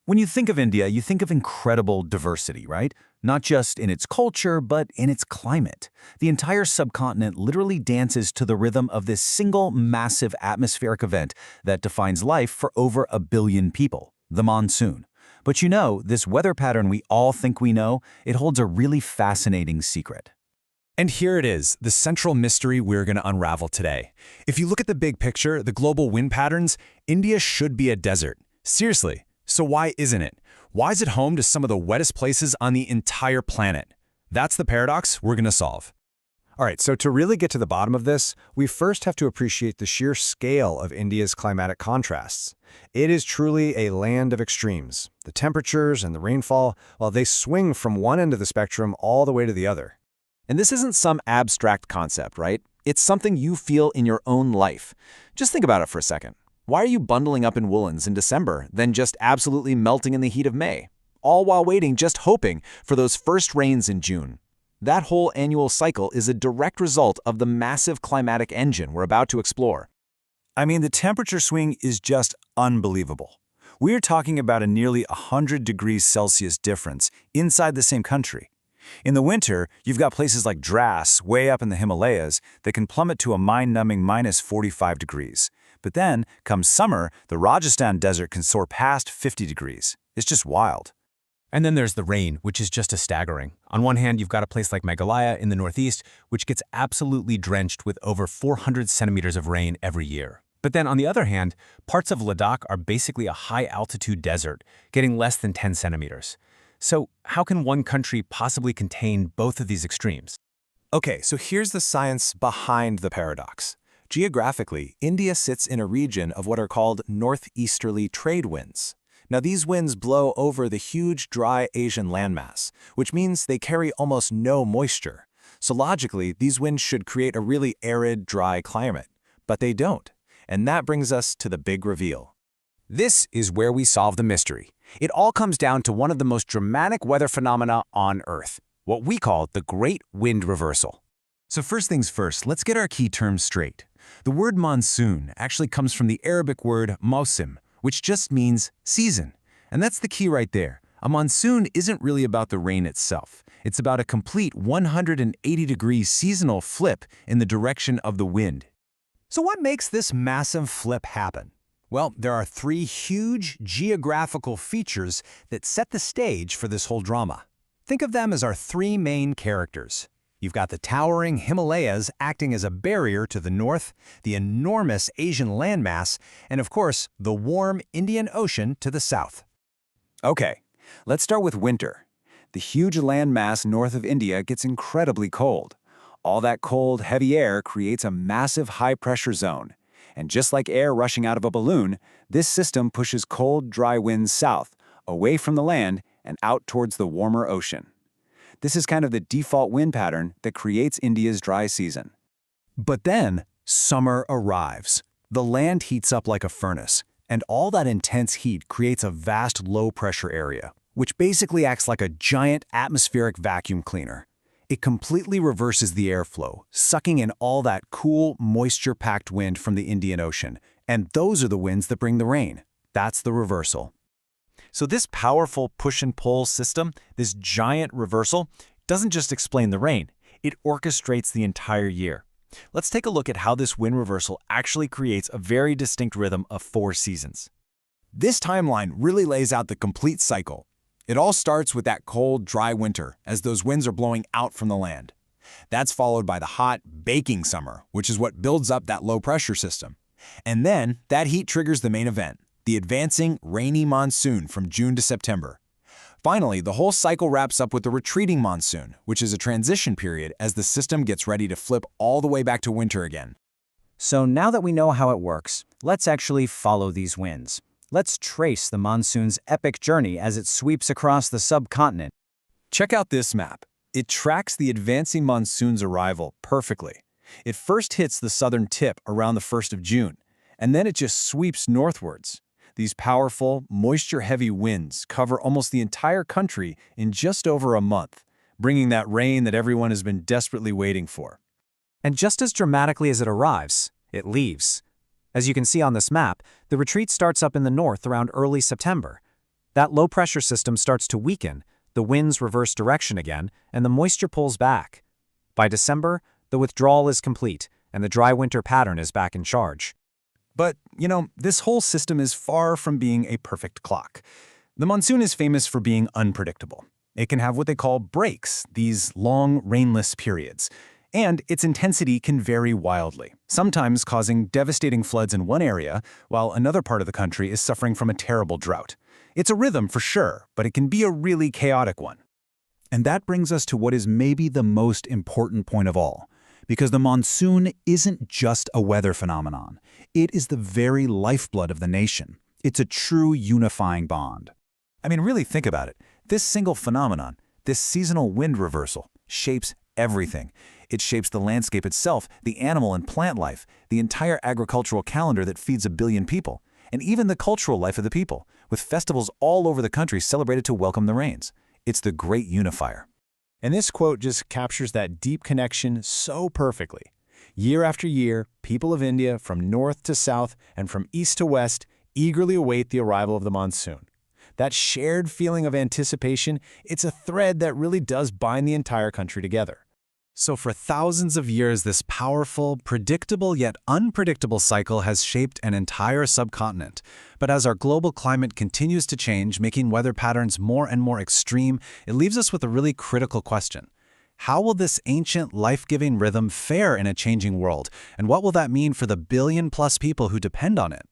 When you think of India, you think of incredible diversity, right? Not just in its culture, but in its climate. The entire subcontinent literally dances to the rhythm of this single massive atmospheric event that defines life for over 1 billion people, the monsoon. But you know, this weather pattern we all think we know, it holds a really fascinating secret. And here it is, the central mystery we're going to unravel today. If you look at the big picture, the global wind patterns, India should be a desert. Seriously. So why isn't it? Why is it home to some of the wettest places on the entire planet? That's the paradox we're going to solve. All right, so to really get to the bottom of this, we first have to appreciate the sheer scale of India's climatic contrasts. It is truly a land of extremes. The temperatures and the rainfall, well, they swing from one end of the spectrum all the way to the other. And this isn't some abstract concept, right? It's something you feel in your own life. Just think about it for a second. Why are you bundling up in woolens in December, then just absolutely melting in the heat of May? All while waiting, just hoping for those first rains in June. That whole annual cycle is a direct result of the massive climatic engine we're about to explore. I mean, the temperature swing is just unbelievable. We're talking about a nearly 100 degrees Celsius difference inside the same country. In the winter, you've got places like Dras, way up in the Himalayas, that can plummet to a mind-numbing -45 degrees. But then, come summer, the Rajasthan desert can soar past 50 degrees. It's just wild. And then there's the rain, which is just as staggering. On one hand, you've got a place like Meghalaya in the northeast, which gets absolutely drenched with over 400 centimeters of rain every year. But then on the other hand, parts of Ladakh are basically a high-altitude desert, getting less than 10 centimeters. So how can one country possibly contain both of these extremes? Okay, so here's the science behind the paradox. Geographically, India sits in a region of what are called northeasterly trade winds. Now, these winds blow over the huge, dry Asian landmass, which means they carry almost no moisture. So logically, these winds should create a really arid, dry climate. But they don't. And that brings us to the big reveal. This is where we solve the mystery. It all comes down to one of the most dramatic weather phenomena on Earth, what we call the Great Wind Reversal. So first things first, let's get our key terms straight. The word monsoon actually comes from the Arabic word mausim, which just means season. And that's the key right there. A monsoon isn't really about the rain itself. It's about a complete 180-degree seasonal flip in the direction of the wind. So what makes this massive flip happen? Well, there are 3 huge geographical features that set the stage for this whole drama. Think of them as our 3 main characters. You've got the towering Himalayas acting as a barrier to the north, the enormous Asian landmass, and of course, the warm Indian Ocean to the south. Okay, let's start with winter. The huge landmass north of India gets incredibly cold. All that cold, heavy air creates a massive high-pressure zone. And just like air rushing out of a balloon, this system pushes cold, dry winds south, away from the land and out towards the warmer ocean. This is kind of the default wind pattern that creates India's dry season. But then, summer arrives. The land heats up like a furnace, and all that intense heat creates a vast low-pressure area, which basically acts like a giant atmospheric vacuum cleaner. It completely reverses the airflow, sucking in all that cool, moisture-packed wind from the Indian Ocean, and those are the winds that bring the rain. That's the reversal. So this powerful push and pull system, this giant reversal, doesn't just explain the rain, it orchestrates the entire year. Let's take a look at how this wind reversal actually creates a very distinct rhythm of 4 seasons. This timeline really lays out the complete cycle. It all starts with that cold, dry winter as those winds are blowing out from the land. That's followed by the hot, baking summer, which is what builds up that low-pressure system. And then that heat triggers the main event, the advancing rainy monsoon from June to September. Finally, the whole cycle wraps up with the retreating monsoon, which is a transition period as the system gets ready to flip all the way back to winter again. So now that we know how it works, let's actually follow these winds. Let's trace the monsoon's epic journey as it sweeps across the subcontinent. Check out this map. It tracks the advancing monsoon's arrival perfectly. It first hits the southern tip around the 1st of June, and then it just sweeps northwards. These powerful, moisture-heavy winds cover almost the entire country in just over a month, bringing that rain that everyone has been desperately waiting for. And just as dramatically as it arrives, it leaves. As you can see on this map, the retreat starts up in the north around early September. That low-pressure system starts to weaken, the winds reverse direction again, and the moisture pulls back. By December, the withdrawal is complete, and the dry winter pattern is back in charge. But, this whole system is far from being a perfect clock. The monsoon is famous for being unpredictable. It can have what they call breaks, these long, rainless periods. And its intensity can vary wildly, sometimes causing devastating floods in one area, while another part of the country is suffering from a terrible drought. It's a rhythm for sure, but it can be a really chaotic one. And that brings us to what is maybe the most important point of all. Because the monsoon isn't just a weather phenomenon. It is the very lifeblood of the nation. It's a true unifying bond. I mean, really think about it. This single phenomenon, this seasonal wind reversal, shapes everything. It shapes the landscape itself, the animal and plant life, the entire agricultural calendar that feeds 1 billion people, and even the cultural life of the people, with festivals all over the country celebrated to welcome the rains. It's the great unifier. And this quote just captures that deep connection so perfectly. Year after year, people of India, from north to south and from east to west, eagerly await the arrival of the monsoon. That shared feeling of anticipation, it's a thread that really does bind the entire country together. So for thousands of years, this powerful, predictable yet unpredictable cycle has shaped an entire subcontinent. But as our global climate continues to change, making weather patterns more and more extreme, it leaves us with a really critical question. How will this ancient, life-giving rhythm fare in a changing world? And what will that mean for the billion-plus people who depend on it?